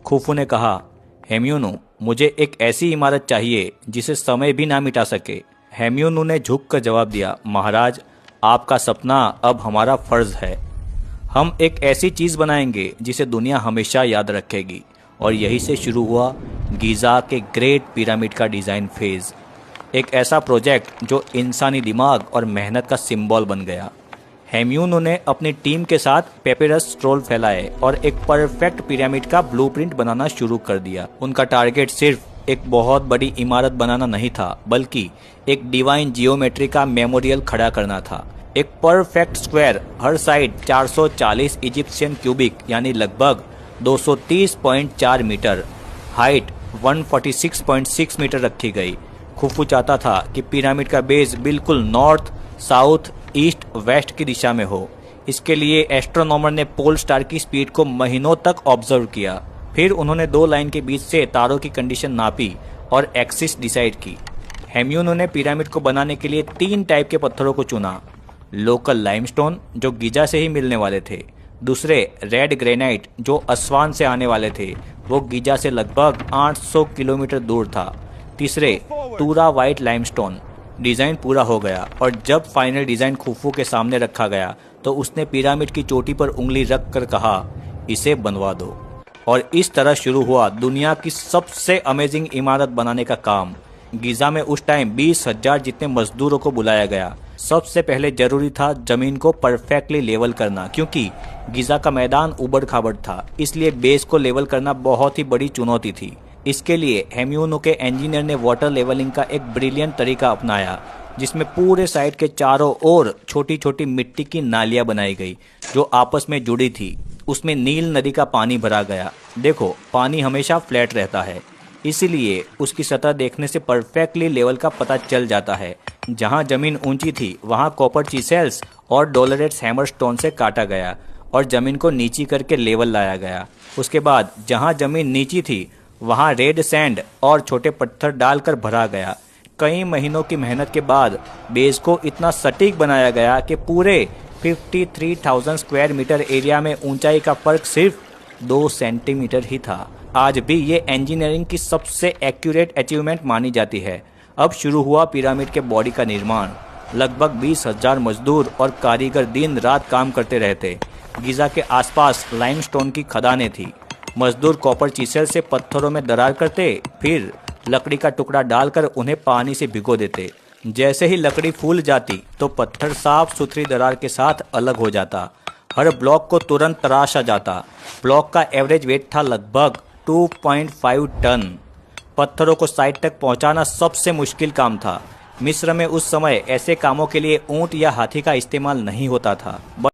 Khufu ने कहा, हेम्यूनु, मुझे एक ऐसी इमारत चाहिए जिसे समय भी ना मिटा सके। हेम्यूनु ने झुककर जवाब दिया, महाराज, आपका सपना अब हमारा फर्ज है। हम एक ऐसी चीज़ बनाएंगे जिसे दुनिया हमेशा याद रखेगी। और यही से शुरू हुआ गीज़ा के ग्रेट पिरामिड का डिज़ाइन फेज़। एक ऐसा प्रोजेक्ट जो इंसानी दिमाग और मेहनत का सिंबल बन गया। हेम्यूनु ने अपनी टीम के साथ पेपिरस स्क्रोल फैलाए और एक परफेक्ट पिरामिड का ब्लूप्रिंट बनाना शुरू कर दिया। उनका टारगेट सिर्फ एक बहुत बड़ी इमारत बनाना नहीं था, बल्कि एक डिवाइन जियोमेट्री का मेमोरियल खड़ा करना था। एक परफेक्ट स्क्वायर, हर साइड 440 इजिप्शियन क्यूबिक यानी लगभग 230.4 मीटर, हाइट 146.6 मीटर रखी गई। खुफू चाहता था कि पिरामिड का बेस बिल्कुल नॉर्थ, साउथ, ईस्ट, वेस्ट की दिशा में हो। इसके लिए एस्ट्रोनॉमर ने पोल स्टार की स्पीड को महीनों तक ऑब्जर्व किया। फिर उन्होंने दो लाइन के बीच से तारों की कंडीशन नापी और एक्सिस डिसाइड की। हेम्यूनु ने पिरामिड को बनाने के लिए 3 टाइप के पत्थरों को चुना। लोकल लाइमस्टोन, जो गीजा से ही मिलने वाले थे। दूसरे रेड ग्रेनाइट, जो असवान से आने वाले थे, वो गीजा से लगभग 800 किलोमीटर दूर था। तीसरे तूरा वाइट लाइमस्टोन। डिज़ाइन पूरा हो गया और जब फाइनल डिज़ाइन खुफू के सामने रखा गया तो उसने पिरामिड की चोटी पर उंगली रख कर कहा, इसे बनवा दो। और इस तरह शुरू हुआ दुनिया की सबसे अमेजिंग इमारत बनाने का काम। गीज़ा में उस टाइम 20,000 जितने मजदूरों को बुलाया गया। सबसे पहले जरूरी था जमीन को परफेक्टली लेवल करना, क्योंकि गीज़ा का मैदान उबड़ खाबड़ था। इसलिए बेस को लेवल करना बहुत ही बड़ी चुनौती थी। इसके लिए हेम्यूनु के इंजीनियर ने वाटर लेवलिंग का एक ब्रिलियंट तरीका अपनाया, जिसमें पूरे साइड के चारों ओर छोटी छोटी मिट्टी की नालियां बनाई गई जो आपस में जुड़ी थी। उसमें नील नदी का पानी भरा गया। देखो, पानी हमेशा फ्लैट रहता है, इसीलिए उसकी सतह देखने से परफेक्टली लेवल का पता चल जाता है। जहां जमीन ऊंची थी वहां कॉपर चिसेल्स और डोलरेट्स हैमर स्टोन से काटा गया और जमीन को नीची करके लेवल लाया गया। उसके बाद जहां जमीन नीची थी वहां रेड सैंड और छोटे पत्थर डालकर भरा गया। कई महीनों की मेहनत के बाद बेस को इतना सटीक बनाया गया कि पूरे 53,000 स्क्वायर मीटर एरिया में ऊंचाई का फर्क सिर्फ 2 सेंटीमीटर ही था। आज भी ये इंजीनियरिंग की सबसे एक्यूरेट अचीवमेंट मानी जाती है। अब शुरू हुआ पिरामिड के बॉडी का निर्माण। लगभग 20,000 मजदूर और कारीगर दिन रात काम करते रहते। गीज़ा के आसपास लाइमस्टोन की खदानें थी। मजदूर कॉपर चीसेल से पत्थरों में दरार करते, फिर लकड़ी का टुकड़ा डालकर उन्हें पानी से भिगो देते। जैसे ही लकड़ी फूल जाती तो पत्थर साफ सुथरी दरार के साथ अलग हो जाता। हर ब्लॉक को तुरंत तराशा जाता। ब्लॉक का एवरेज वेट था लगभग 2.5 टन। पत्थरों को साइट तक पहुंचाना सबसे मुश्किल काम था। मिस्र में उस समय ऐसे कामों के लिए ऊंट या हाथी का इस्तेमाल नहीं होता था।